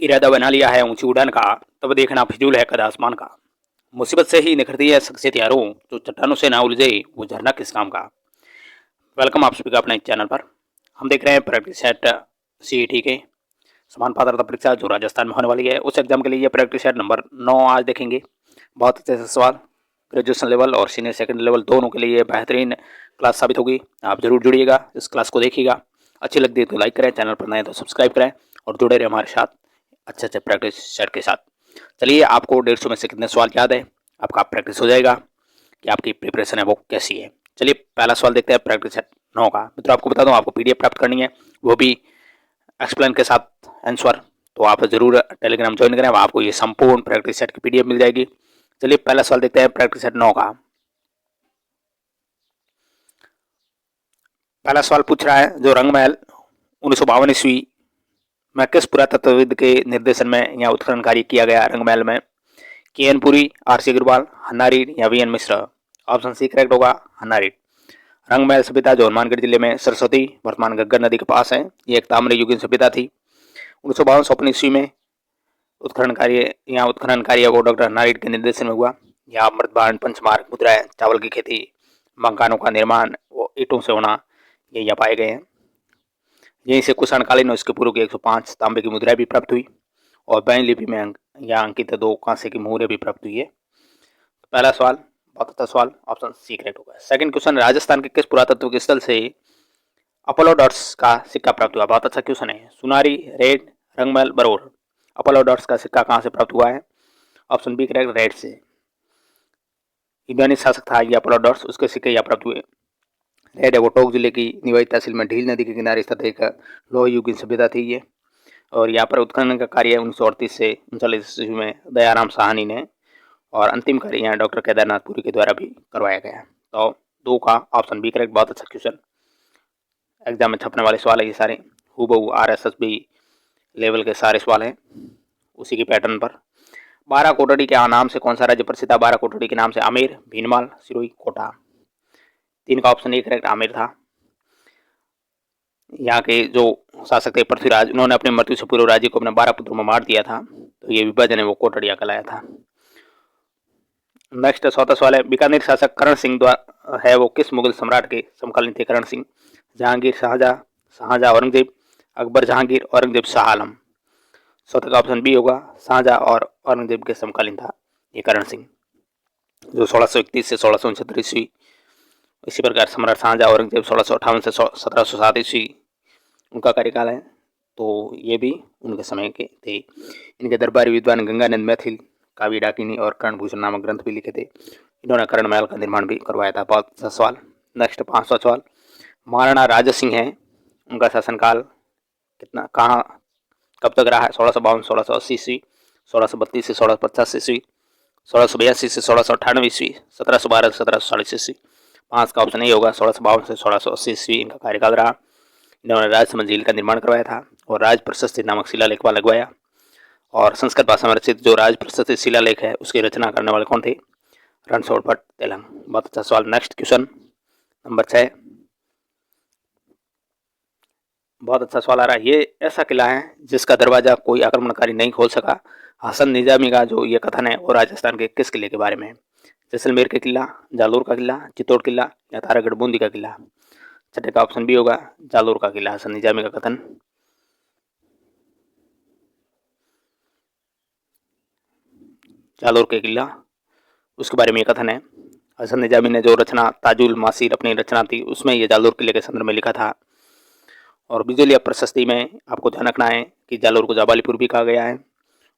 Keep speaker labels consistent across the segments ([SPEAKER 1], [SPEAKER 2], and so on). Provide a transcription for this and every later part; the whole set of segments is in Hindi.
[SPEAKER 1] इरादा बना लिया है ऊंची उड़ान का, तब देखना फिजूल है कद आसमान का। मुसीबत से ही निखरती है शख्सियत यारों, जो चट्टानों से ना उलझे वो झरना किस काम का। वेलकम आप सभी का अपने चैनल पर। हम देख रहे हैं प्रैक्टिस सेट सीईटी के समान पात्रता परीक्षा जो राजस्थान में होने वाली है, उस एग्जाम के लिए ये प्रैक्टिस सेट नंबर 9 आज देखेंगे। बहुत अच्छे से सवाल ग्रेजुएशन लेवल और सीनियर सेकेंडरी लेवल दोनों के लिए बेहतरीन क्लास साबित होगी। आप जरूर जुड़िएगा, इस क्लास को देखिएगा। अच्छी लगती है तो लाइक करें, चैनल पर नए तो सब्सक्राइब करें और जुड़े रहे हमारे साथ अच्छे अच्छे प्रैक्टिस सेट के साथ। चलिए, आपको 150 में से कितने सवाल याद है, आपका प्रैक्टिस हो जाएगा कि आपकी प्रिपरेशन है वो कैसी है। चलिए पहला सवाल देखते हैं प्रैक्टिस सेट 9 का। मित्रों आपको बता दूं, आपको पीडीएफ प्राप्त करनी है, वो भी एक्सप्लेन के साथ आंसर। तो आप जरूर टेलीग्राम ज्वाइन करें, आपको ये संपूर्ण प्रैक्टिस सेट की पीडीएफ मिल जाएगी। चलिए पहला सवाल देखते हैं प्रैक्टिस सेट 9 का। पहला सवाल पूछ रहा है, जो रंगमहल 1952 ईस्वी में किस पुरातत्वविद के निर्देशन में या उत्खनन कार्य किया गया। रंगमहल में K N Puri, R C Agrawal, Hannah Reed या V N Mishra. Option C correct होगा, हन्ना रीड। रंगमहल सभ्यता जो हनुमानगढ़ जिले में सरस्वती वर्तमान घग्गर नदी के पास है, ये एक ताम्र युगीन सभ्यता थी। 1952 ईस्वी में उत्खनन कार्य वो डॉक्टर हन्ना रीड के निर्देशन में हुआ। यहाँ मृदभांड, पंचमार्ग मुद्राएं, चावल की खेती, मकानों का निर्माण वो ईंटों से होना, ये यहाँ पाए गए हैं। यहीं से कुषाणकालीन और इसके पूर्व की 105 तांबे की मुद्राएं भी प्राप्त हुई और बैन लिपि में यहाँ अंकित 2 कांसे की मुहरें भी प्राप्त हुई है। पहला सवाल बहुत अच्छा सवाल, ऑप्शन सी करेक्ट होगा। सेकंड क्वेश्चन, राजस्थान के किस पुरातत्व के स्थल से अपोलोडॉट्स का सिक्का प्राप्त हुआ। बहुत अच्छा क्वेश्चन है। सुनारी, रेड, रंगमहल, बरोर। अपोलोडॉट्स का सिक्का कहाँ से प्राप्त हुआ है। ऑप्शन बी करेक्ट, रेड से। ईरानी शासक था ये अपोलोडॉट्स, उसके सिक्के यहाँ प्राप्त हुए। रेड है वो टोंक जिले की निवाई तहसील में ढील नदी के किनारे स्थित एक लोह युगीन सभ्यता थी ये। और यहाँ पर उत्खनन का कार्य 1938 से 39 ईस्वी में दयाराम साहनी ने, और अंतिम कार्य यहाँ डॉक्टर केदारनाथ पुरी के द्वारा भी करवाया गया। तो 2 का ऑप्शन बी करेक्ट। बहुत अच्छा क्वेश्चन, एग्जाम में छपने वाले सवाल है ये सारे, हूबहू आरएसएसबी लेवल के सारे सवाल हैं उसी के पैटर्न पर। 12 कोटड़ी के नाम से कौन सा राज्य प्रसिद्ध था। 12 कोटड़ी के नाम से आमेर, भीनमाल, सिरोही, कोटा। 3 का ऑप्शन ए करेक्ट, आमेर था। यहाँ के जो शासक थे पृथ्वीराज, उन्होंने अपनी मृत्यु से पूर्व राज्य को अपने 12 पुत्रों में बांट दिया था, तो ये विभाजन है वो कोटड़िया कहलाया था। नेक्स्ट 4था सवाल है, बीकानेर शासक करण सिंह द्वारा है वो किस मुगल सम्राट के समकालीन थे। करण सिंह, जहांगीर, शाहजहां, शाहजहां औरंगजेब, अकबर जहांगीर, औरंगजेब शाह आलम। 4 का ऑप्शन बी होगा, शाहजहां और औरंगजेब के समकालीन था ये करण सिंह, जो 1631 से 1669 ईस्वी। इसी प्रकार सम्राट शाहजहां औरंगजेब 1658 से 1707 ईस्वी उनका कार्यकाल है, तो ये भी उनके समय के थे। इनके दरबारी विद्वान गंगानंद मैथिल, काव्य डाकिनी और कर्णभूषण नामक ग्रंथ भी लिखे थे। इन्होंने कर्ण महल का निर्माण भी करवाया था। बहुत अच्छा सवाल। नेक्स्ट 5वां सवाल, महाराणा राजा सिंह है, उनका शासनकाल कितना कहाँ कब तक रहा है। 1652 1680 ईस्वी, 1632 से 1650 ईस्वी, 1682 से 1698 ईस्वी, 1712 से 1740 ईस्वी। 5 का ऑप्शन ए होगा, 1652 से 1680 ईस्वी इनका कार्यकाल रहा। इन्होंने राजसमंद झील का निर्माण करवाया था और राज प्रशस्ति नामक शिलालेख लगवाया। और संस्कृत भाषा में रचित जो राज प्रशस्ति शिलालेख है उसकी रचना करने वाले कौन थे। रणछोड़ भट्ट तेलंग। बहुत अच्छा सवाल। नेक्स्ट क्वेश्चन नंबर 6, बहुत अच्छा सवाल आ रहा है। ये ऐसा किला है जिसका दरवाजा कोई आक्रमणकारी नहीं खोल सका। हसन निजामी का जो ये कथन है वो राजस्थान के किस किले के बारे में है। जैसलमेर का किला, जालोर का किला, चित्तौड़ किला या तारागढ़ बूंदी का किला। 6 का ऑप्शन बी होगा, जालोर का किला। हसन निजामी का कथन, जालोर के किला, उसके बारे में ये कथन है। हसन निजामी ने जो रचना ताजुल मासीर अपनी रचना थी उसमें ये जालोर किले के संदर्भ में लिखा था। और बिजलिया प्रशस्ति में आपको ध्यान रखना है कि जालोर को जाबालीपुर भी कहा गया है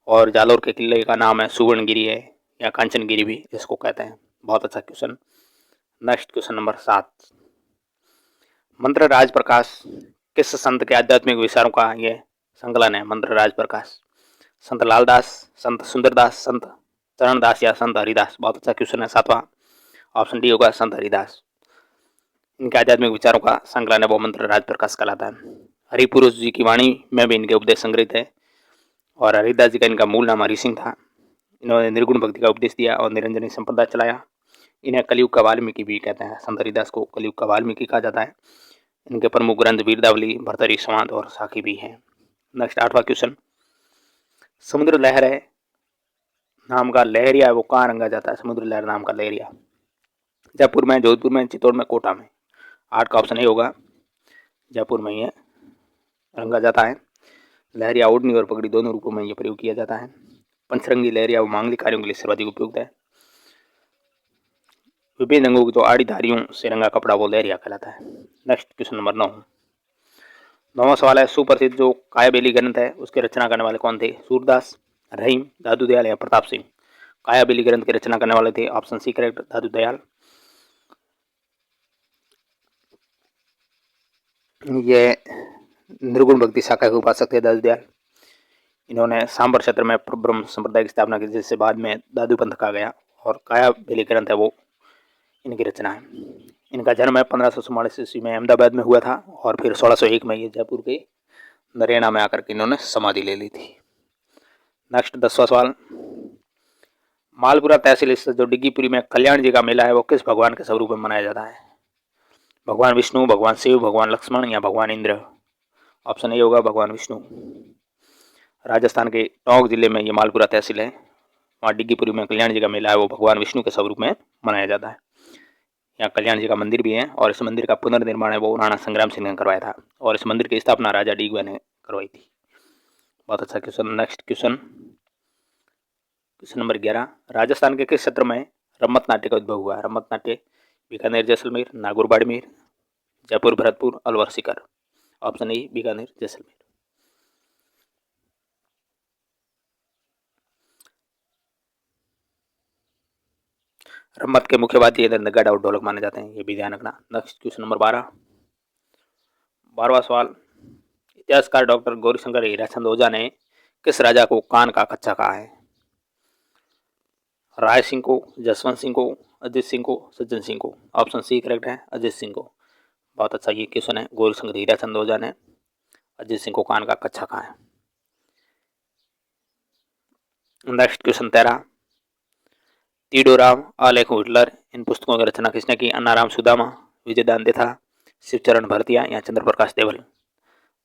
[SPEAKER 1] और जालोर के किले का नाम है सुवर्णगिरी है या कांचनगिरी भी इसको कहते हैं। बहुत अच्छा क्वेश्चन। नेक्स्ट क्वेश्चन नंबर 7, मंत्र राज प्रकाश किस संत के आध्यात्मिक विचारों का ये संकलन है। मंत्र राज प्रकाश, संत लालदास, संत सुंदरदास, संत चरणदास या संत हरिदास। बहुत अच्छा क्वेश्चन है। 7वां ऑप्शन डी होगा, संत हरिदास। इनके आध्यात्मिक विचारों का संकलन है वो मंत्र राज प्रकाश कहलाता है। हरिपुरुष जी की वाणी में भी इनके उपदेश संग्रहित है और हरिदास जी का इनका मूल नाम हरि सिंह था। इन्होंने निर्गुण भक्ति का उपदेश दिया और निरंजनी संप्रदाय चलाया। इन्हें कलयुग का वाल्मीकि भी कहते हैं। संत हरिदास को कलयुग का वाल्मीकि कहा जाता है। इनके प्रमुख ग्रंथ वीरदावली, भरतरी, संवाद और साखी भी हैं। नेक्स्ट 8वां क्वेश्चन, समुद्र लहर है नाम का लहरिया है वो कहाँ रंगा जाता है? समुद्र लहर नाम का लहरिया जयपुर में, जोधपुर में, चित्तौड़ में, कोटा में। 8 का ऑप्शन ए होगा, जयपुर में ही है रंगा जाता है। लहरिया ओढ़नी और पगड़ी दोनों रूपों में ये प्रयोग किया जाता है। पंचरंगी लहरिया वो मांगलिक कार्यों के लिए सर्वाधिक उपयुक्त है। विभिन्न रंगों की जो आड़ी धारियों से रंगा कपड़ा वो लहरिया कहलाता है। Next question number 9। 9वां सवाल है, सुप्रसिद्ध जो कायाबेली ग्रंथ है उसके रचना करने वाले कौन थे? सूरदास, रहीम, दादू दयाल या प्रताप सिंह? कायाबेली ग्रंथ की रचना करने वाले थे ऑप्शन सी करेक्ट, दादू दयाल। ये निर्गुण भक्ति शाखा के उपासक थे दादू दयाल। इन्होंने सांबर क्षेत्र में ब्रह्म संप्रदाय की स्थापना की, जिससे बाद में दादू पंथ कहा गया। और कायाबेली ग्रंथ है वो इनकी रचना है। इनका जन्म है 1544 ईस्वी में अहमदाबाद में हुआ था और फिर 1601 में ये जयपुर के नरेना में आकर के इन्होंने समाधि ले ली थी। नेक्स्ट 10वां सवाल, मालपुरा तहसील स्थित जो डिग्गीपुरी में कल्याण जी का मेला है वो किस भगवान के स्वरूप में मनाया जाता है? भगवान विष्णु, भगवान शिव, भगवान लक्ष्मण या भगवान इंद्र? ऑप्शन ए होगा भगवान विष्णु। राजस्थान के टोंक जिले में ये मालपुरा तहसील है। वहाँ डिग्गीपुरी में कल्याण जी का मेला है वो भगवान विष्णु के स्वरूप में मनाया जाता है। यहाँ कल्याण जी का मंदिर भी है और इस मंदिर का पुनर्निर्माण है वो राणा संग्राम सिंह ने करवाया था और इस मंदिर की स्थापना राजा डीगवा ने करवाई थी। बहुत अच्छा question. Next question, question number 11। Rajasthan के किस क्षेत्र में रम्मत नाट्य का उद्भव हुआ है? रम्मत नाट्य बीकानेर, जैसलमेर, नागौर, बाड़मेर, जयपुर, भरतपुर, अलवर, सीकर? Option A Bikaner, Jaisalmer. रम्मत के मुख्य वाद्य यंत्र नगाड़ा और ढोलक माने जाते हैं, ये भी ध्यान रखना। Next question number 12। 12वां सवाल, इतिहासकार डॉक्टर गौरीशंकर हीराचंद ओझा ने किस राजा को कान का कच्चा कहा है? राय सिंह को, जसवंत सिंह को, अजित सिंह को, सज्जन सिंह को? ऑप्शन सी करेक्ट है, अजित सिंह को। बहुत अच्छा ये क्वेश्चन है, गौरीशंकर हीराचंद ओझा ने अजित सिंह को कान का कच्चा कहा है। Next question 13। तीडोराम, आलेख हिटलर, इन पुस्तकों की रचना किसने की? अन्नाराम सुदामा, विजयदान देथा, शिवचरण भरतिया या चंद्र प्रकाश देवल?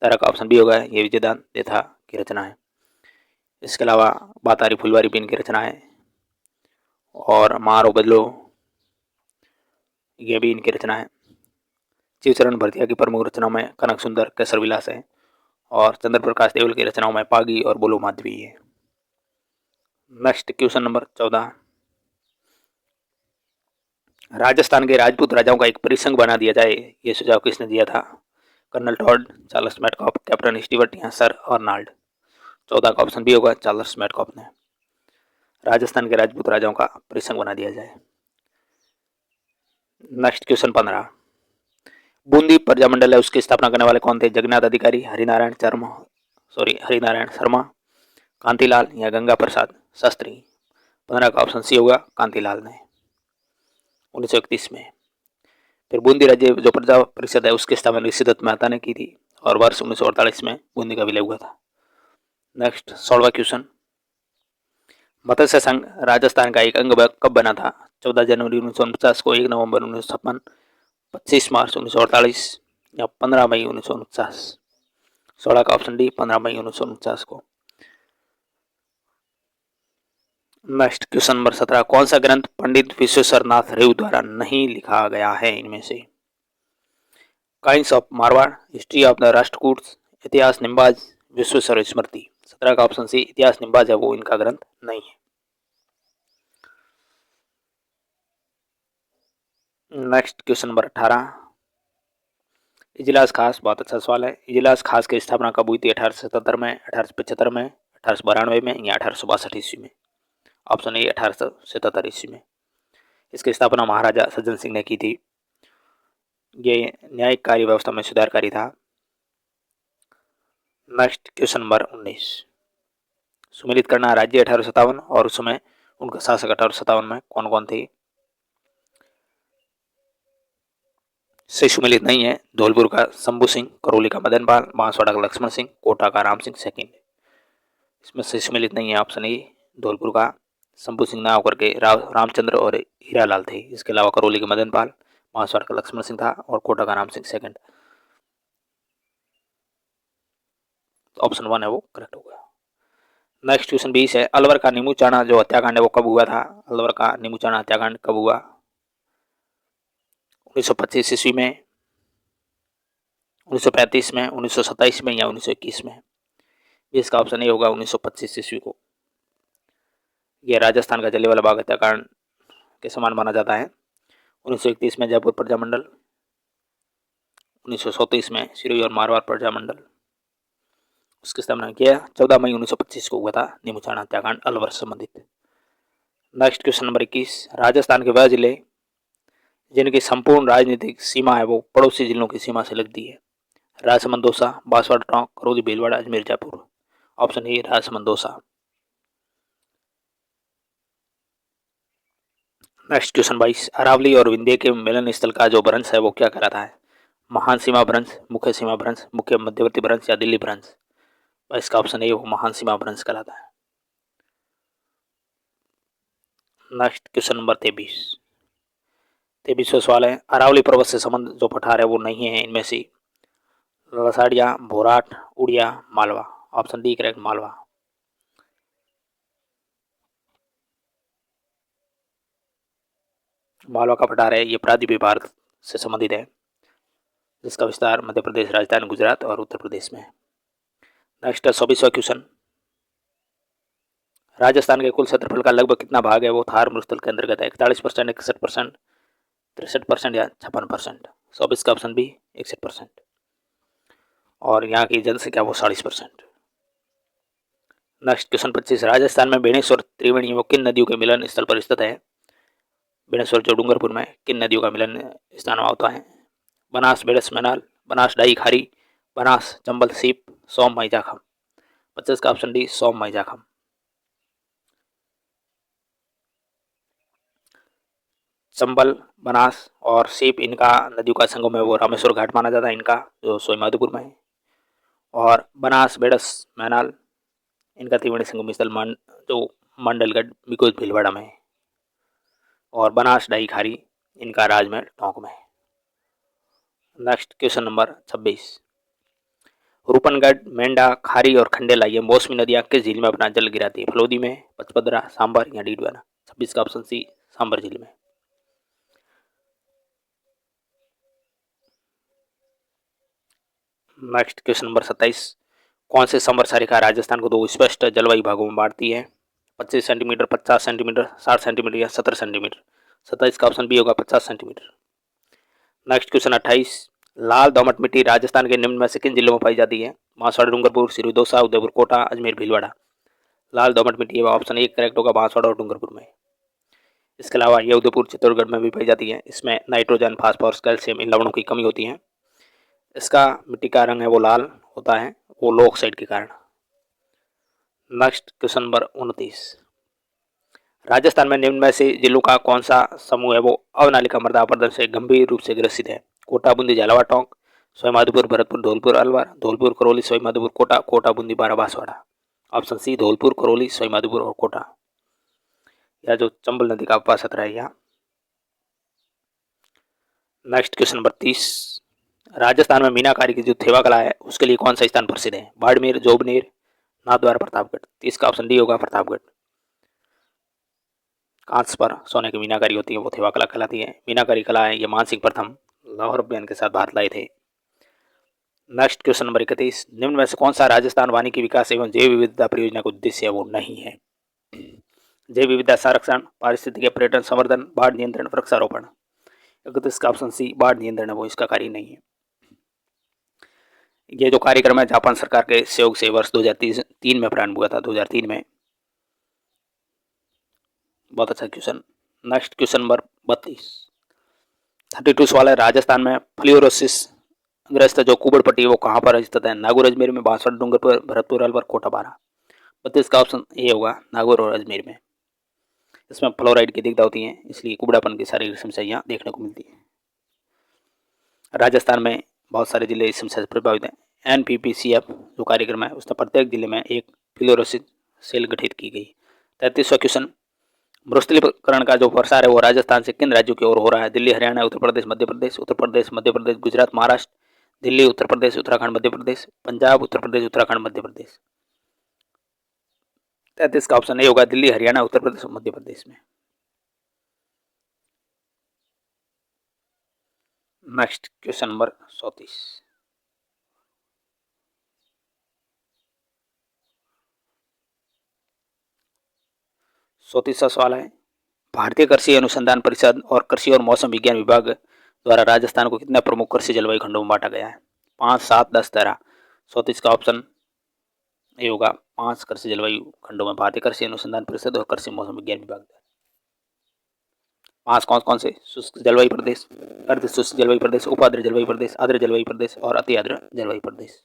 [SPEAKER 1] 13 का ऑप्शन बी होगा, ये विजयदान देथा की रचना है। इसके अलावा बातारी फुलवारी भी इनकी रचना है और मारो बदलो ये भी इनकी रचना है। शिवचरण भरतिया की प्रमुख रचनाओं में कनक सुंदर, केसर विलास है और चंद्र प्रकाश देवल की रचनाओं में पागी और बोलो माधवी है। Next question number 14। राजस्थान के राजपूत राजाओं का एक परिसंघ बना दिया जाए, ये सुझाव किसने दिया था? Colonel Tod, Charles Metcalfe, captain Stewart या सर अर्नाल्ड? 14 का ऑप्शन बी होगा, चार्ल्स मैडकॉफ ने राजस्थान के राजपूत राजाओं का परिसंघ बना दिया जाए। Next question 15। बूंदी प्रजामंडल है उसकी स्थापना करने वाले कौन थे? जगन्नाथ अधिकारी, हरिनारायण शर्मा, कांतिलाल या गंगा प्रसाद शास्त्री? 15 का ऑप्शन सी होगा, कांतिलाल ने 1931 में। फिर बूंदी राज्य जो प्रजा परिषद है उसकी स्थापना सिद्धत मेहता ने की थी और वर्ष 1948 में बूंदी का विलय हुआ था। नेक्स्ट 16वां क्वेश्चन, मत्स्य संघ राजस्थान का एक अंग कब बना था? 14 जनवरी 1949 को, 1 नवंबर 1956, 25 मार्च 1948 या 15 मई 1949? 16 का ऑप्शन डी, 15 मई 1949 को। Next question number 17। कौन सा ग्रंथ पंडित विश्वेश्वर नाथ रेव द्वारा नहीं लिखा गया है इनमें से? Kings of Marwar, history of the Rashtrakutas, इतिहास निम्बाज, विश्वेश्वर स्मृति? 17 का ऑप्शन सी, इतिहास निम्बाज है वो इनका ग्रंथ नहीं है। Next question number 18। इजलास खास, बहुत अच्छा सवाल है। इजलास खास की स्थापना कब हुई थी? 1877 में, 1875 में, 1892 में या 1862 ईस्वी में? ऑप्शन ए 1877 ईस्वी में। इसकी स्थापना महाराजा सज्जन सिंह ने की थी। ये न्यायिक कार्य व्यवस्था में सुधारकारी था। Next question number 19। सुमेलित करना राज्य 1857 और उस समय उनका शासक 1857 में कौन कौन थे? से सुमेलित नहीं है। धौलपुर का शंभू सिंह, करौली का मदन पाल, बांसवाड़ा का लक्ष्मण सिंह, कोटा का राम सिंह सेकंड। इसमें से सुमेलित नहीं है ऑप्शन ए, धौलपुर का शंभू सिंह ना होकर के रामचंद्र और हीरालाल थे। इसके अलावा करौली के मदन पाल, बांसवाड़ा का लक्ष्मण सिंह था और कोटा का राम सिंह सेकंड। ऑप्शन 1 है वो करेक्ट होगा। नेक्स्ट क्वेश्चन 20 है, अलवर का नीमूचाना जो हत्याकांड है वो कब हुआ था? अलवर का नीमूचाना हत्याकांड कब हुआ? 1925 ईस्वी में, 1935 में, 1927 में या 1921 में? इसका ऑप्शन ए होगा 1925 ईस्वी को। यह राजस्थान का जलियांवाला बाग हत्याकांड के समान माना जाता है। 1931 में जयपुर प्रजामंडल, 1934 में सिरोही और मारवाड़ प्रजामंडल उसकी स्थापना किया। 14 मई 1925 को हुआ था नीमूचाना हत्याकांड अलवर से संबंधित। नेक्स्ट क्वेश्चन नंबर 21, राजस्थान के वह जिले जिनकी संपूर्ण राजनीतिक सीमा है वो पड़ोसी जिलों की सीमा से लगती है? Rajsamand, Dausa, Banswara, Tonk, Karauli, Bhilwara, Ajmer, Jaipur. Option A Rajsamand, Dausa. Next question 22, Aravalli और विंध्य के मिलन स्थल का जो भ्रंश है वो क्या कहलाता है? महान सीमा भ्रंश, मुख्य सीमा भ्रंश, मुख्य मध्यवर्ती भ्रंश या दिल्ली भ्रंश? इसका ऑप्शन ए वो महान सीमा भ्रंश कहलाता है। नेक्स्ट क्वेश्चन नंबर 23वां सवाल है, अरावली पर्वत से संबंध जो पठार है वो नहीं है इनमें से? Lasadiya, Bhorat, Uriya, Malwa. Option D correct, Malwa. Malwa का पठार है ये प्रायद्वीपीय भारत से संबंधित है, जिसका विस्तार मध्य प्रदेश, राजस्थान, गुजरात और उत्तर प्रदेश में है। नेक्स्ट 24वां क्वेश्चन, राजस्थान के कुल क्षेत्रफल का लगभग कितना भाग है वो थार मरुस्थल के अंतर्गत है? 41%, 61%, 63% या 56%? 24 का ऑप्शन बी 61%। और यहाँ की जनसंख्या वो 40%। नेक्स्ट क्वेश्चन 25, राजस्थान में बेणेश्वर त्रिवेणी वो किन नदियों के मिलन स्थल पर स्थित है? बेणेश्वर जो डूंगरपुर में, किन नदियों का मिलन स्थान होता है? बनास, बेड़स, मैनाल, बनास, डाई, खारी, बनास, चंबल, सीप, सोम, मैजाखम। 25 का ऑप्शन डी सोम, मैजाखम। चंबल, बनास और सीप इनका नदियों का संगम है वो रामेश्वर घाट माना जाता है इनका, जो सवाईमाधोपुर में है। और बनास, बेड़स, मैनाल इनका त्रिवेणी संगम स्थल जो मंडलगढ़ बिकोज भीलवाड़ा में है। और बनास, डाई, खारी इनका राजमहल टोंक में है। नेक्स्ट क्वेश्चन नंबर 26, रूपनगढ़, मेंढा, खारी और खंडेला ये मौसमी नदियां किस झील में अपना जल गिराती है? फलोदी में, पचपदरा, सांबर या डीडवाना? 26 का ऑप्शन सी सांबर झील में। नेक्स्ट क्वेश्चन नंबर 27, कौन से संवर्षा रेखा राजस्थान को दो स्पष्ट जलवायु भागों में बांटती है? 25 सेंटीमीटर, 50 सेंटीमीटर, 60 सेंटीमीटर या 70 सेंटीमीटर? 27 का ऑप्शन बी होगा 50 सेंटीमीटर। नेक्स्ट क्वेश्चन 28, लाल दोमट मिट्टी राजस्थान के निम्न में से किन जिलों में पाई जाती है? बांसवाड़ा, डूंगरपुर, सिरोही, दौसा, उदयपुर, कोटा, अजमेर, भीलवाड़ा। लाल दोमट मिट्टी ऑप्शन एक करेक्ट होगा, बांसवाड़ा और डूंगरपुर में। इसके अलावा ये उदयपुर, चित्तौड़गढ़ में भी पाई जाती है। इसमें नाइट्रोजन, फास्फोरस, कैल्शियम इन लवणों की कमी होती है। इसका मिट्टी का रंग है वो लाल होता है, वो लो ऑक्साइड के कारण। नेक्स्ट क्वेश्चन नंबर 29, राजस्थान में निम्न में से जिलों का कौन सा समूह है वो अवनालिका मृदा अपरदन से गंभीर रूप से ग्रसित है? कोटा, बूंदी, झालावाड़, टोंक, सवाईमाधोपुर, भरतपुर, धौलपुर, अलवर, धौलपुर, करौली, सवाईमाधोपुर, कोटा, कोटा, बूंदी, बारा, बांसवाड़ा। ऑप्शन सी धौलपुर, करौली, सवाईमाधोपुर और कोटा, या जो चंबल नदी का उपवास है यहाँ। नेक्स्ट क्वेश्चन नंबर 30, राजस्थान में मीनाकारी की जो थेवा कला है उसके लिए कौन सा स्थान प्रसिद्ध है? बाड़मेर, जोबनेर, नाथद्वारा, प्रतापगढ़। 30 का ऑप्शन डी होगा प्रतापगढ़। कांच पर सोने की मीनाकारी होती है वो थेवा कला कहलाती है। मीनाकारी कला है ये मानसिंह प्रथम लाहौर अभियान के साथ भारत लाए थे। नेक्स्ट क्वेश्चन नंबर 31, निम्न में से कौन सा राजस्थान वानिकी विकास एवं जैव विविधता परियोजना का उद्देश्य है वो नहीं है? जैव विविधता संरक्षण, पारिस्थितिक पर्यटन संवर्धन, बाढ़ नियंत्रण, वृक्षारोपण। इसका ऑप्शन सी बाढ़ नियंत्रण है वो इसका कार्य नहीं है। ये जो कार्यक्रम है जापान सरकार के सहयोग से वर्ष 2003 में प्रारंभ हुआ था, 2003 में। बहुत अच्छा क्वेश्चन। नेक्स्ट क्वेश्चन नंबर 32 सवाल है, राजस्थान में फ्लोरोसिस ग्रस्त जो कुबड़ पट्टी वो कहाँ पर स्थित है? नागौर, अजमेर में, बांसवाड़ा, डूंगरपुर, भरतपुर, अलवर, कोटा, बारा। 32 का ऑप्शन ए होगा नागौर और अजमेर में। इसमें फ्लोराइड की दिक्कत होती है इसलिए कुबड़ापन की शारीरिक समस्या यहाँ देखने को मिलती है। राजस्थान में बहुत सारे जिले इस समस्या से प्रभावित हैं। NPPCF जो कार्यक्रम है उसमें प्रत्येक जिले में एक फ्लोरोसिस सेल गठित की गई। 33वां क्वेश्चन, मरुस्थलीकरण का जो प्रसार है वो राजस्थान से किन राज्यों की ओर हो रहा है? दिल्ली, हरियाणा, उत्तर प्रदेश, मध्य प्रदेश, उत्तर प्रदेश, मध्य प्रदेश, गुजरात, महाराष्ट्र, दिल्ली, उत्तर प्रदेश, उत्तराखंड, मध्य प्रदेश, पंजाब, उत्तर प्रदेश, उत्तराखंड, मध्य प्रदेश। 33 का ऑप्शन ए होगा दिल्ली, हरियाणा, उत्तर प्रदेश और मध्य प्रदेश में। Next question number 34। सौ सवाल है, भारतीय कृषि अनुसंधान परिषद और कृषि और मौसम विज्ञान विभाग द्वारा राजस्थान को कितने प्रमुख कृषि जलवायु खंडों में बांटा गया है? 5, 7, 10, 13। 34 का ऑप्शन ए होगा 5 कृषि जलवायु खंडों में भारतीय कृषि अनुसंधान परिषद और कृषि मौसम विज्ञान विभाग द्वारा। 5 कौन कौन से? शुष्क जलवायु प्रदेश, अर्ध शुष्क जलवायु प्रदेश, उपाद्र जलवायु प्रदेश, आर्द्र जलवायु प्रदेश और अति आर्द्र जलवायु प्रदेश।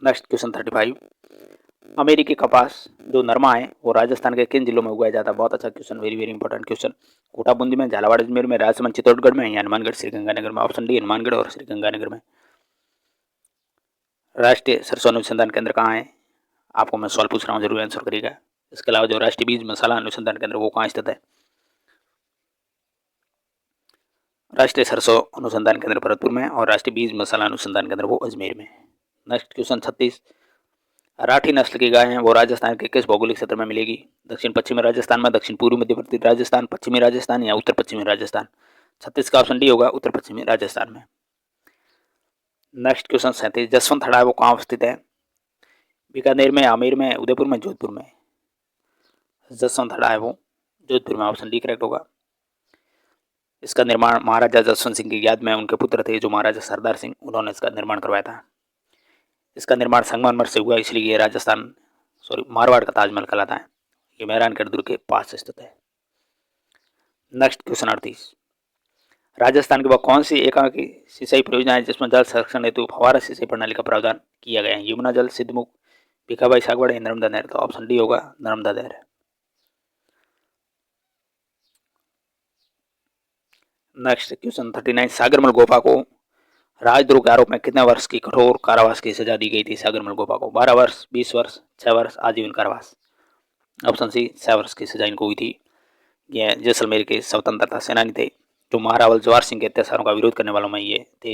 [SPEAKER 1] Next question 35। अमेरिकी कपास जो नरमा है वो राजस्थान के किन जिलों में उगाया जाता है? बहुत अच्छा question, very very important question. Kota Bundi में, झालावाड़ अजमेर में, राजसमंद चित्तौड़गढ़ में या हनुमानगढ़ श्रीगंगानगर में? ऑप्शन डी हनुमानगढ़ और श्रीगंगानगर में। राष्ट्रीय सरसों अनुसंधान केंद्र कहाँ है? आपको मैं सवाल पूछ रहा हूँ, जरूर आंसर करिएगा। इसके अलावा जो राष्ट्रीय बीज मसाला अनुसंधान केंद्र वो कहाँ स्थित है? राष्ट्रीय सरसों अनुसंधान केंद्र भरतपुर में और राष्ट्रीय बीज मसाला अनुसंधान केंद्र वो अजमेर में। Next question 36। राठी नस्ल की गाय हैं वो राजस्थान के किस भौगोलिक क्षेत्र में मिलेगी? दक्षिण पश्चिमी राजस्थान में, दक्षिण पूर्व मध्यवर्ती राजस्थान, पश्चिमी राजस्थान या उत्तर पश्चिमी राजस्थान? 36 का ऑप्शन डी होगा उत्तर पश्चिमी राजस्थान में। Next question 37। जसवंत थड़ा वो कहाँ स्थित है? बीकानेर में, आमेर में, उदयपुर में, जोधपुर में? जसवंत थड़ा है वो जोधपुर में, ऑप्शन डी करेक्ट होगा। इसका निर्माण महाराजा जसवंत सिंह की याद में उनके पुत्र थे जो महाराजा सरदार सिंह, उन्होंने इसका निर्माण करवाया था। इसका निर्माण संगमरमर से हुआ, इसलिए ये राजस्थान मारवाड़ का ताजमहल कहलाता है। ये मेहरानगढ़ दुर्ग के पास स्थित है। Next question 38। राजस्थान की वह कौन सी एकांकी सिंचाई परियोजना है जिसमें जल संरक्षण हेतु फव्वारा सिंचाई प्रणाली का प्रावधान किया गया है? यमुना जल, सिद्धमुख, भीखाबाई सागवाड़ या नर्मदा नहर? तो ऑप्शन डी होगा नर्मदा नहर। Next question 39। सागरमल गोपा को राजद्रोह के आरोप में कितने वर्ष की कठोर कारावास की सजा दी गई थी? सागरमल गोपा को 12 वर्ष, 20 वर्ष, 6 वर्ष, आजीवन कारावास? ऑप्शन सी 6 वर्ष की सजा इनको हुई थी। यह जैसलमेर के स्वतंत्रता सेनानी थे जो महारावल जवाहर सिंह के अत्याचारों का विरोध करने वालों में ये थे।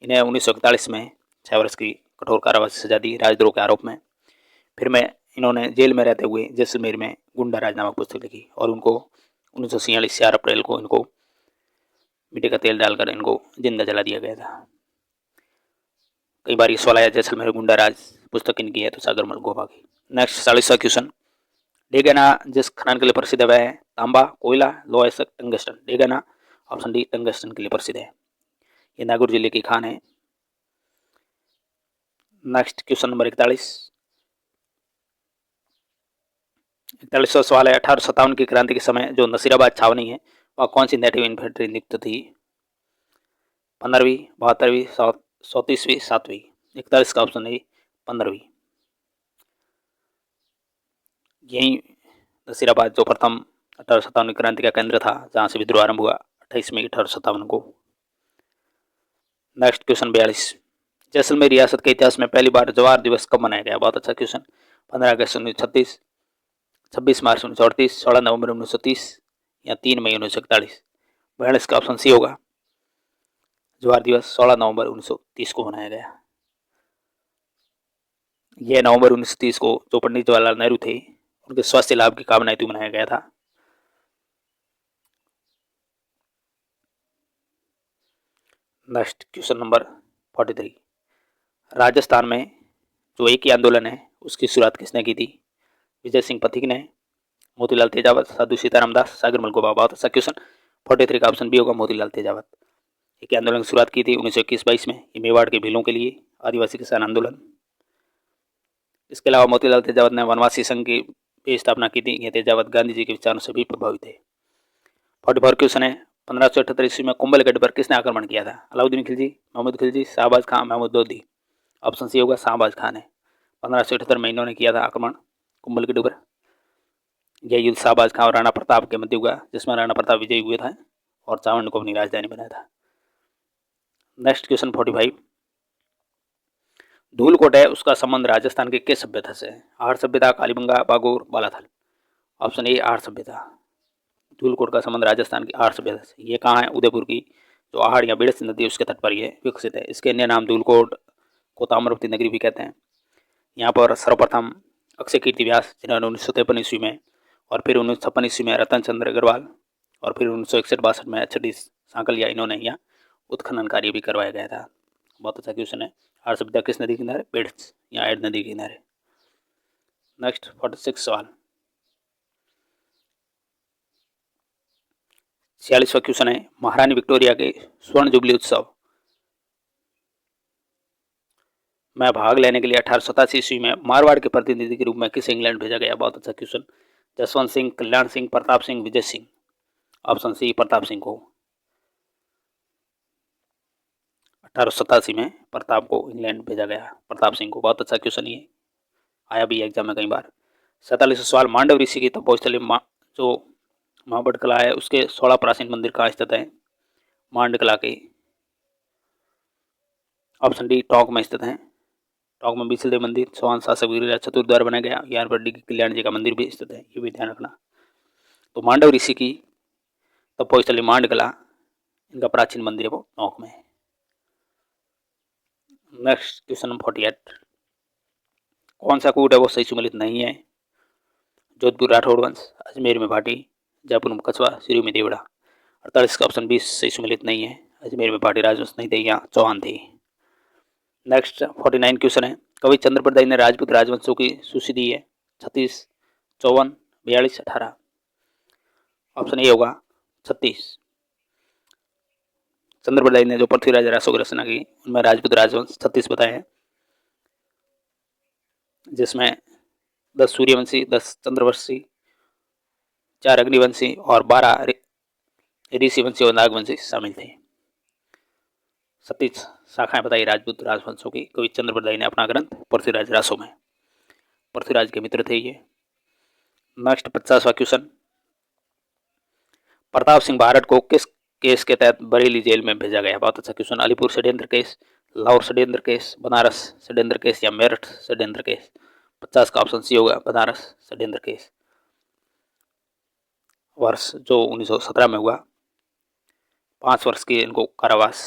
[SPEAKER 1] इन्हें 1941 में 6 वर्ष की कठोर कारावास की सजा दी राजद्रोह के आरोप में। फिर में इन्होंने जेल में रहते हुए जैसलमेर में गुंडा राज नामक पुस्तक लिखी और उनको 1946 4 अप्रैल को इनको मिट्टी का तेल डालकर इनको जिंदा जला दिया गया था। कई बार ये सवाल आया जैसलमेर गुंडा राज पुस्तक इनकी है तो सागरमल गोपा की। Next 40वां question. डेगाना जिस खनन के लिए प्रसिद्ध है वह है तांबा, कोयला, लोहा, tungsten? Degana option D tungsten के लिए प्रसिद्ध है। ये नागौर जिले की खान है। नेक्स्ट क्वेश्चन नंबर 41वां सवाल है। 1857 की क्रांति के समय जो नसीराबाद छावनी है वह कौन सी नेटिव इन्फेंट्री नियुक्त थी? 15वीं, 72वीं, 34वीं, 7वीं? 41 का ऑप्शन है 15वीं। यही नसीराबाद जो प्रथम 1857 क्रांति का केंद्र था जहां से विद्रोह आरंभ हुआ 28 मई 1857 को। Next question 42। जैसलमेर रियासत के इतिहास में पहली बार जवाहर दिवस कब मनाया गया? बहुत अच्छा क्वेश्चन। 15 अगस्त 1936, 26 मार्च 1938, 16 नवंबर 1930 या 3 मई 1941? 42 का ऑप्शन सी होगा। जवाहर दिवस 16 नवंबर 1930 को मनाया गया। यह नवंबर 1930 को जो पंडित जवाहरलाल नेहरू थे उनके स्वास्थ्य लाभ की कामना हेतु मनाया गया था। Next question number 43। राजस्थान में जो एक ही आंदोलन है उसकी शुरुआत किसने की थी? विजय सिंह पथिक ने, मोतीलाल तेजावत, साधु सीताराम दास, सागरमल गोपा? बहुत अच्छा क्वेश्चन। 43 का ऑप्शन बी होगा मोतीलाल तेजावत। एक आंदोलन की शुरुआत की थी 1921-22 में, ये मेवाड़ के भीलों के लिए आदिवासी किसान आंदोलन। इसके अलावा मोतीलाल तेजावत ने वनवासी संघ की स्थापना की थी। ये तेजावत गांधी जी के विचारों से भी प्रभावित थे। 44 क्वेश्चन है। 1578 ईस्वी में कुंभलगढ़ पर किसने आक्रमण किया था? अलाउद्दीन खिलजी, महमूद खिलजी, शाहबाज खां, महमूद लोधी? ऑप्शन सी होगा शाहबाज खां ने। 1578 में इन्होंने किया था आक्रमण कुंभलगढ़ पर। यह युद्ध शाहबाज खां और राणा प्रताप के मध्य हुआ जिसमें राणा प्रताप विजयी हुए था और चावंड को अपनी राजधानी बनाया था। Next question 45। धूलकोट है उसका संबंध राजस्थान के किस सभ्यता से है? आर्य सभ्यता, कालीबंगा, बागोर, बालाथल? ऑप्शन ए आर्य सभ्यता। धूलकोट का संबंध राजस्थान की आर्य सभ्यता से। ये कहाँ है? उदयपुर की जो आहड़ या बिड़स नदी उसके तट पर ये विकसित है। इसके अन्य नाम धूलकोट को ताम्रवती नगरी भी कहते हैं। यहाँ पर सर्वप्रथम अक्षय कीर्ति व्यास जिन्होंने 1953 ईस्वी में, और फिर 1956 ईस्वी में रतन चंद्र अग्रवाल, और फिर 1961-62 में एच डी सांकलिया, इन्होंने यहाँ उत्खनन कार्य भी करवाया गया था। बहुत अच्छा क्वेश्चन है। आर्य सभ्यता किस नदी के किनारे? बेड्स या एड नदी के किनारे। नेक्स्ट 46 सवाल। 46वां क्वेश्चन है, महारानी विक्टोरिया के स्वर्ण जुबली उत्सव में भाग लेने के लिए 1887 ईस्वी में मारवाड़ के प्रतिनिधि के रूप में किसे इंग्लैंड भेजा गया? बहुत अच्छा question. Jaswant Singh, Kalyan Singh, Pratap Singh, Vijay Singh. Option C Pratap Singh को। 1887 में प्रताप को इंग्लैंड भेजा गया, प्रताप सिंह को। बहुत अच्छा क्वेश्चन ये आया भी एग्जाम में कई बार। 47वां सवाल, मांडव ऋषि की तपोस्थली जो महाबटकला है उसके 16 प्राचीन मंदिर कहाँ स्थित है? मांडकला के। ऑप्शन डी टोंक में स्थित है। टोंक में बीसलदेव मंदिर, चौहान शासक वीरराज चतुर्द्वार बनाया गया, यहाँ पर डी कल्याण जी का मंदिर भी स्थित है, ये भी ध्यान रखना। तो मांडव ऋषि की तपोस्थली मांडकला, इनका प्राचीन मंदिर है वो टोंक में। नेक्स्ट क्वेश्चन नंबर 48, कौन सा कूट है वो सही सुमेलित नहीं है? जोधपुर राठौड़ वंश, अजमेर में भाटी, जयपुर में कछवा, सिरू में देवड़ा। 48 का ऑप्शन 20 सही सुमेलित नहीं है। अजमेर में भाटी राजवंश नहीं थे, यहाँ चौहान थे। नेक्स्ट 49 क्वेश्चन है, कवि चंद्रप्रदाय ने राजपूत राजवंशों की सूची दी है? 36, 54, 42, 18। ऑप्शन ए होगा 36। चंद्रप्रदाय ने जो पृथ्वीराज रासो की रचना की उनमें राजपूत राजवंश 36 बताए हैं, जिसमें 10 सूर्यवंशी, 10 चंद्रवंशी, 4 अग्निवंशी और 12 ऋषिवंशी और नागवंशी शामिल थे। 37 शाखाएं बताई राजपूत राजवंशों की कवि चंद्रप्रदाय ने अपना ग्रंथ पृथ्वीराज रासो में। पृथ्वीराज के मित्र थे ये। नेक्स्ट 50वां क्वेश्चन, प्रताप सिंह भारत को किस केस के तहत बरेली जेल में भेजा गया? बहुत अच्छा क्वेश्चन। अलीपुर षड्यंत्र केस, लाहौर षड्यंत्र केस, बनारस षड्यंत्र केस या मेरठ षड्यंत्र केस। 50 का ऑप्शन सी होगा बनारस षड्यंत्र केस। वर्ष जो 1917 में हुआ, 5 वर्ष की इनको कारावास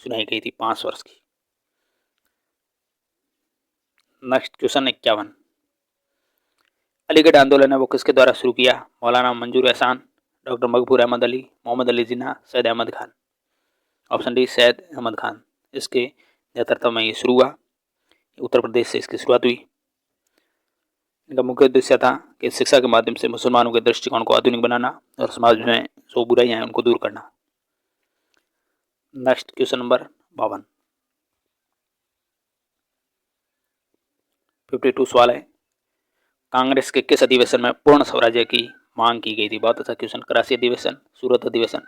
[SPEAKER 1] सुनाई गई थी, 5 वर्ष की। नेक्स्ट क्वेश्चन 51, अलीगढ़ आंदोलन है वो किसके द्वारा शुरू किया? मौलाना मंजूर एहसान, डॉक्टर मकबूल अहमद अली, मोहम्मद अली जिन्ना, सैयद अहमद खान। ऑप्शन डी सैयद अहमद खान, इसके नेतृत्व में ये शुरू हुआ। उत्तर प्रदेश से इसकी शुरुआत हुई। इनका मुख्य उद्देश्य था कि शिक्षा के माध्यम से मुसलमानों के दृष्टिकोण को आधुनिक बनाना और समाज में जो बुराइयां हैं उनको दूर करना। नेक्स्ट क्वेश्चन नंबर 52, 52 सवाल है, कांग्रेस के किस अधिवेशन में पूर्ण स्वराज्य की मांग की गई थी? बहुत अच्छा क्वेश्चन। कराची अधिवेशन, सूरत अधिवेशन,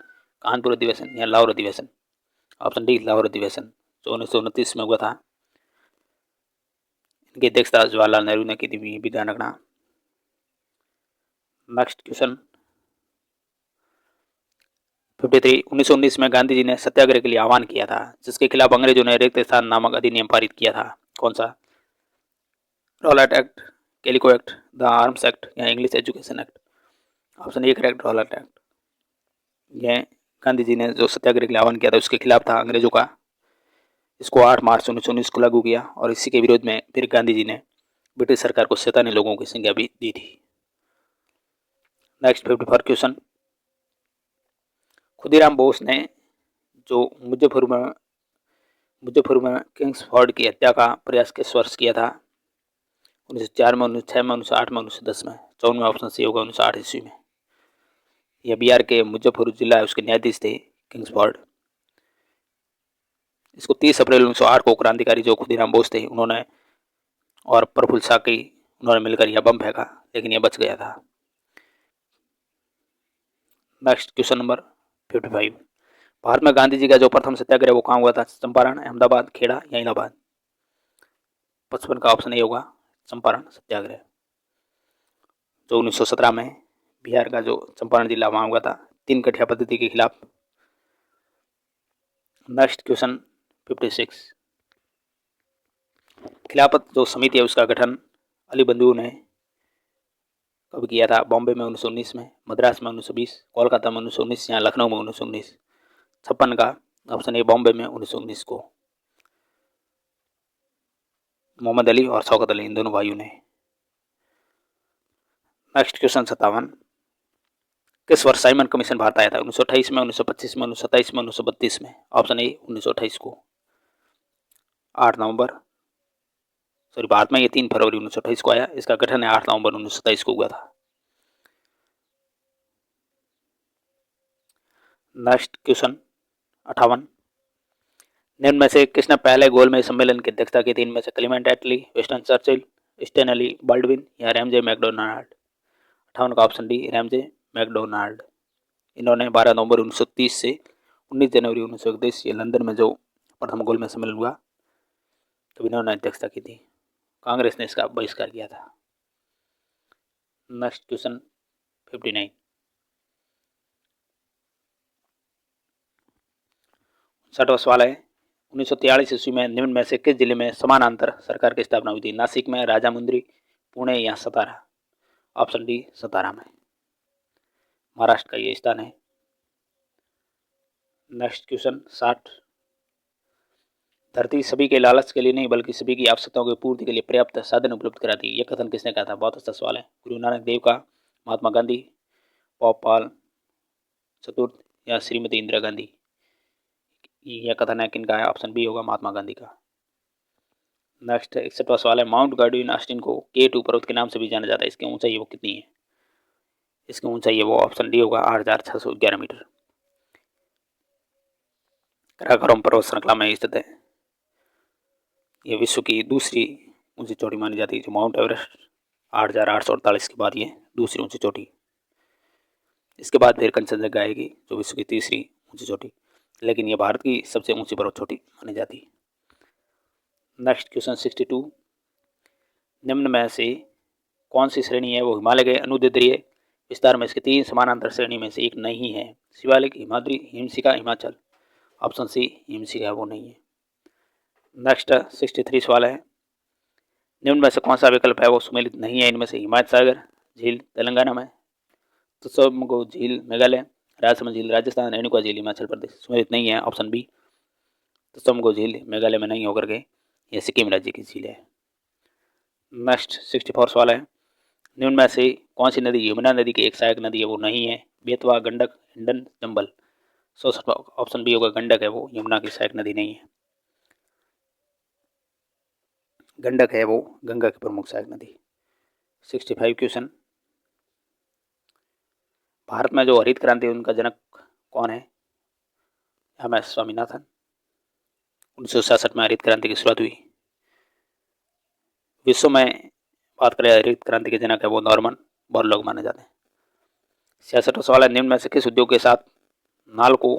[SPEAKER 1] कानपुर अधिवेशन या लाहौर अधिवेशन। ऑप्शन डी लाहौर अधिवेशन जो 1929 में हुआ था। इनकी अध्यक्षता जवाहरलाल नेहरू ने की थी, भी ध्यान रखना। नेक्स्ट क्वेश्चन 53, 1919 में गांधी जी ने सत्याग्रह के लिए आह्वान किया था, जिसके खिलाफ अंग्रेजों ने रिक्त स्थान नामक अधिनियम पारित किया था। कौन सा? Rowlatt act, calico act, the arms act या English education act. Option A correct, Rowlatt act. यह गांधी जी ने जो सत्याग्रह के लिए आह्वान किया था उसके खिलाफ था अंग्रेजों का। इसको 8 मार्च 1919 को लागू किया और इसी के विरोध में फिर गांधी जी ने ब्रिटिश सरकार को शैतानी लोगों की संज्ञा भी दी थी। नेक्स्ट 54 क्वेश्चन, खुदीराम बोस ने जो मुजफ्फरपुर में किंग्सफोर्ड की हत्या का प्रयास किस वर्ष किया था? 1904 में, 1906 में, 1908 में, 1910 में। 54 में ऑप्शन सी होगा 1908 ईस्वी में। यह बिहार के मुजफ्फरपुर जिला है, उसके न्यायाधीश थे किंग्सफोर्ड। इसको 30 अप्रैल 1908 को क्रांतिकारी जो खुदीराम बोस थे उन्होंने और प्रफुल्ल साकी उन्होंने मिलकर यह बम फेंका, लेकिन यह बच गया था। नेक्स्ट क्वेश्चन नंबर 55, भारत में गांधी जी का जो प्रथम सत्याग्रह वो कहाँ हुआ था? चंपारण, अहमदाबाद, खेड़ा या इलाहाबाद। 55 का ऑप्शन ए होगा चंपारण सत्याग्रह जो 1917 में बिहार का जो चंपारण जिला वहां हुआ था, 3 कठिया पद्धति के खिलाफ। नेक्स्ट क्वेश्चन 56, खिलाफत जो समिति है उसका गठन अली बंधु ने कब किया था? बॉम्बे में 1919 में, मद्रास में 1920, कोलकाता में 1919 या लखनऊ में 1919। 56 का ऑप्शन ए बॉम्बे में 1919 को मोहम्मद अली और शौकत अली इन दोनों भाइयों ने। नेक्स्ट क्वेश्चन 57, किस वर्ष साइमन कमीशन भारत आया था? 1928 में, 1925 में, 1927 में, 1932 में? ऑप्शन ए 1928 को। 8 नवंबर, सॉरी भारत में ये 3 फरवरी 1928 को आया। इसका गठन है 8 नवंबर 1927 को हुआ था। नेक्स्ट क्वेश्चन 58, निम्न में से किसने पहले गोलमेज सम्मेलन की अध्यक्षता की थी? इनमें से क्लेमेंट एटली, विंस्टन चर्चिल, स्टेनली बाल्डविन या रैमजे मैकडोनाल्ड? 58 का ऑप्शन डी रैमजे मैकडोनाल्ड। इन्होंने 12 नवंबर 1930 से 19 जनवरी 1931 ये लंदन में जो प्रथम गोलमेज सम्मेलन हुआ तो इन्होंने अध्यक्षता की थी। कांग्रेस ने इसका बहिष्कार किया था। नेक्स्ट क्वेश्चन 59, 60वां सवाल है, 1943 ईस्वी में निम्न में से किस जिले में समानांतर सरकार की स्थापना हुई थी? नासिक में, राजामुंद्री, पुणे या सतारा? ऑप्शन डी सतारा में। महाराष्ट्र का ये स्थान है। नेक्स्ट क्वेश्चन 60, धरती सभी के लालच के लिए नहीं बल्कि सभी की आवश्यकताओं की पूर्ति के लिए पर्याप्त साधन उपलब्ध कराती है, यह कथन किसने कहा था? बहुत अच्छा सवाल है। गुरु नानक देव का, महात्मा गांधी, पॉप पाल चतुर्थ या श्रीमती इंदिरा गांधी? यह कथन है किनका है? ऑप्शन बी होगा महात्मा गांधी का। नेक्स्ट 61वां सवाल है, माउंट गार्डियन ऑस्टिन को K2 पर्वत के नाम से भी जाना जाता है, इसकी ऊंचाई वो कितनी है? इसकी ऊंचाई है वो ऑप्शन डी होगा 8611 मीटर। काराकोरम पर्वत श्रृंखला में स्थित है। यह विश्व की दूसरी ऊंची चोटी मानी जाती है, जो माउंट एवरेस्ट 8848 के बाद ये दूसरी ऊंची चोटी। इसके बाद फिर कंचनजंगा आएगी जो विश्व की तीसरी ऊंची चोटी, लेकिन यह भारत की सबसे ऊंची पर्वत चोटी मानी जाती है। नेक्स्ट क्वेश्चन 62, निम्न में से कौन सी श्रेणी है वो हिमालय के अनुदैर्ध्य विस्तार में इसके 3 समानांतर श्रेणी में से एक नहीं है? शिवालिक, हिमाद्री, हिमशिखा, हिमाचल? ऑप्शन सी हिमशिखा वो नहीं है। नेक्स्ट 63 सवाल है, निम्न में से कौन सा विकल्प है वो सुमेलित नहीं है? इनमें से हिमायत सागर झील तेलंगाना में, त्सोमगो झील मेघालय, राजसमंद झील राजस्थान, रेणुका झील हिमाचल प्रदेश? सुमेलित नहीं है ऑप्शन बी। त्सोमगो झील मेघालय में नहीं होकर के यह सिक्किम राज्य की झील है। नेक्स्ट 64 सवाल है, निम्न में से कौन सी नदी यमुना नदी की एक सहायक नदी है वो नहीं है? बेतवा, गंडक, हिंडन, चंबल? 64 ऑप्शन बी होगा गंडक है वो यमुना की सहायक नदी नहीं है। गंडक है वो गंगा की प्रमुख सहायक नदी। 65 क्वेश्चन, भारत में जो हरित क्रांति उनका जनक कौन है? MS स्वामीनाथन। 1966 में हरित क्रांति की शुरुआत हुई। विश्व में बात करें हरित क्रांति के जनक है वो नॉर्मन बोरलॉग माने जाते हैं। 66वां सवाल है, निम्न में से किस उद्योग के साथ नालको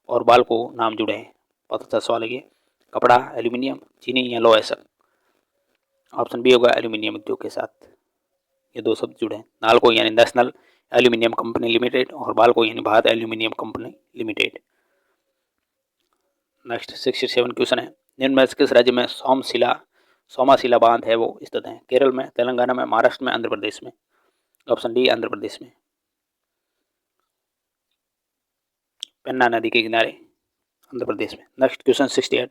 [SPEAKER 1] और बाल्को नाम जुड़े हैं? बहुत अच्छा सवाल है ये। कपड़ा, एल्यूमिनियम, चीनी या लौह एसक? ऑप्शन बी होगा एल्यूमिनियम उद्योग के साथ ये दो शब्द जुड़े हैं। नालको यानी नेशनल एल्यूमिनियम कंपनी लिमिटेड और बाल्को यानी Bharat aluminium company limited. Next 67 question है, निम्न में से किस राज्य में सोमाशिला बांध है वो स्थित है? केरल में, तेलंगाना में, महाराष्ट्र में, आंध्र प्रदेश में? ऑप्शन डी आंध्र प्रदेश में। पेन्ना नदी के किनारे आंध्र प्रदेश में। नेक्स्ट क्वेश्चन 68,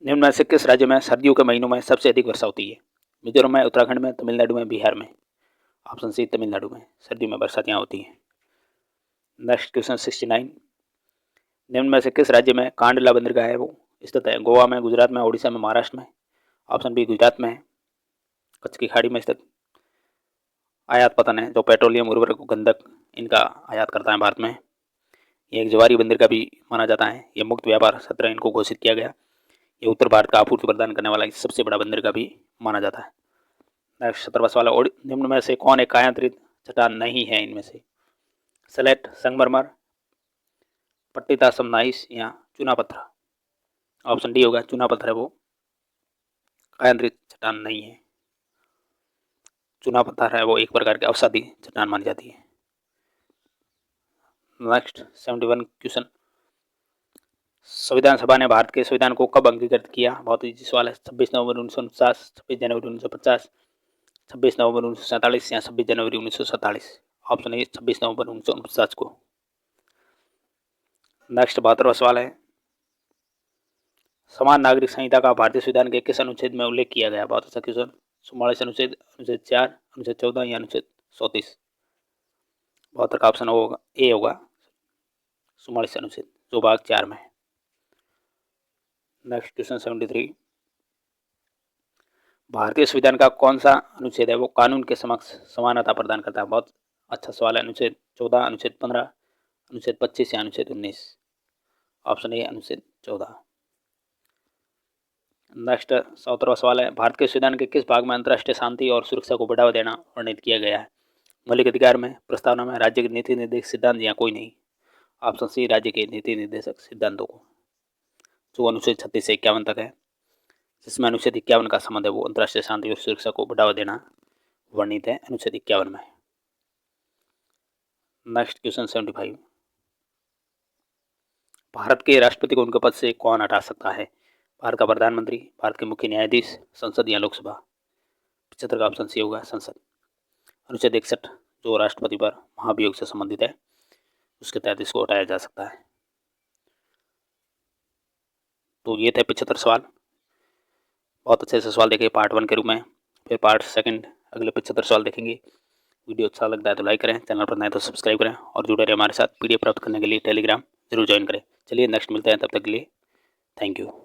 [SPEAKER 1] निम्न में से किस राज्य में सर्दियों के महीनों में सबसे अधिक वर्षा होती है? मिजोरम में, उत्तराखंड में, तमिलनाडु में, बिहार में? ऑप्शन सी तमिलनाडु में, सर्दियों में बरसात यहाँ होती है। नेक्स्ट क्वेश्चन 69, निम्न में से किस राज्य में कांडला बंदरगाह है वो स्थित है? गोवा में, गुजरात में, उड़ीसा में, महाराष्ट्र में? ऑप्शन बी गुजरात में, कच्छ की खाड़ी में स्थित आयात पतन है जो पेट्रोलियम उर्वरक गंधक इनका आयात करता है भारत में। ये एक जवारी बंदर का भी माना जाता है। ये मुक्त व्यापार सत्र इनको घोषित किया गया। ये उत्तर भारत का आपूर्ति प्रदान करने वाला सबसे बड़ा बंदर का भी माना जाता है। नेक्स्ट 17वां सवाल है, निम्न में से कौन एक कायांतरित चट्टान नहीं है? इनमें से सलेट, संगमरमर, पट्टितासम नाइस या चूना पत्थर? ऑप्शन डी होगा चूना पत्थर है वो कायांतरित चट्टान नहीं है। चूना पत्थर है वो एक प्रकार की औषधि चट्टान मानी जाती है। नेक्स्ट 71 क्वेश्चन, संविधान सभा ने भारत के संविधान को कब अंगीकृत किया? बहुत इजी सवाल है। 26 नवंबर 1949, 26 जनवरी 1950, 26 नवंबर 1947 या 26 जनवरी 1947? ऑप्शन ए 26 नवंबर 1949 को। नेक्स्ट 72वां सवाल है, समान नागरिक संहिता का भारतीय संविधान के किस अनुच्छेद में उल्लेख किया गया? बहुत अच्छा क्वेश्चन। 44 अनुच्छेद, अनुच्छेद 4, अनुच्छेद 14 या अनुच्छेद 34? 72 का ऑप्शन होगा ए होगा 44 अनुच्छेद, जो भाग 4 में है। नेक्स्ट क्वेश्चन 73, भारतीय संविधान का कौन सा अनुच्छेद है वो कानून के समक्ष समानता प्रदान करता है? बहुत अच्छा सवाल है। अनुच्छेद 14, अनुच्छेद 15, अनुच्छेद 25 या अनुच्छेद 19? ऑप्शन ए अनुच्छेद 14। नेक्स्ट 17वां सवाल है, भारत के संविधान के किस भाग में अंतर्राष्ट्रीय शांति और सुरक्षा को बढ़ावा देना वर्णित किया गया है? मौलिक अधिकार में, प्रस्तावना में, राज्य के नीति निर्देशक सिद्धांत या कोई नहीं? ऑप्शन सी राज्य के नीति निर्देशक सिद्धांतों को, जो अनुच्छेद 36 से 51 तक है, जिसमें अनुच्छेद 51 का संबंध है वो अंतर्राष्ट्रीय शांति और सुरक्षा को बढ़ावा देना वर्णित है अनुच्छेद 51 में। नेक्स्ट क्वेश्चन 75, भारत के राष्ट्रपति को उनके पद से कौन हटा सकता है? भारत का प्रधानमंत्री, भारत के मुख्य न्यायाधीश, संसद या लोकसभा? 75 का ऑप्शन सी होगा संसद। अनुच्छेद 61 जो राष्ट्रपति पर महाभियोग से संबंधित है, उसके तहत इसको हटाया जा सकता है। तो ये थे 75 सवाल। बहुत अच्छे से सवाल देखे पार्ट 1 के रूप में, फिर पार्ट 2 अगले 75 सवाल देखेंगे। वीडियो अच्छा लगता है तो लाइक करें, चैनल पर नए तो सब्सक्राइब करें और जुड़े रहे हमारे साथ। पीडीएफ प्राप्त करने के लिए टेलीग्राम जरूर ज्वाइन करें। चलिए नेक्स्ट मिलते हैं, तब तक के लिए थैंक यू।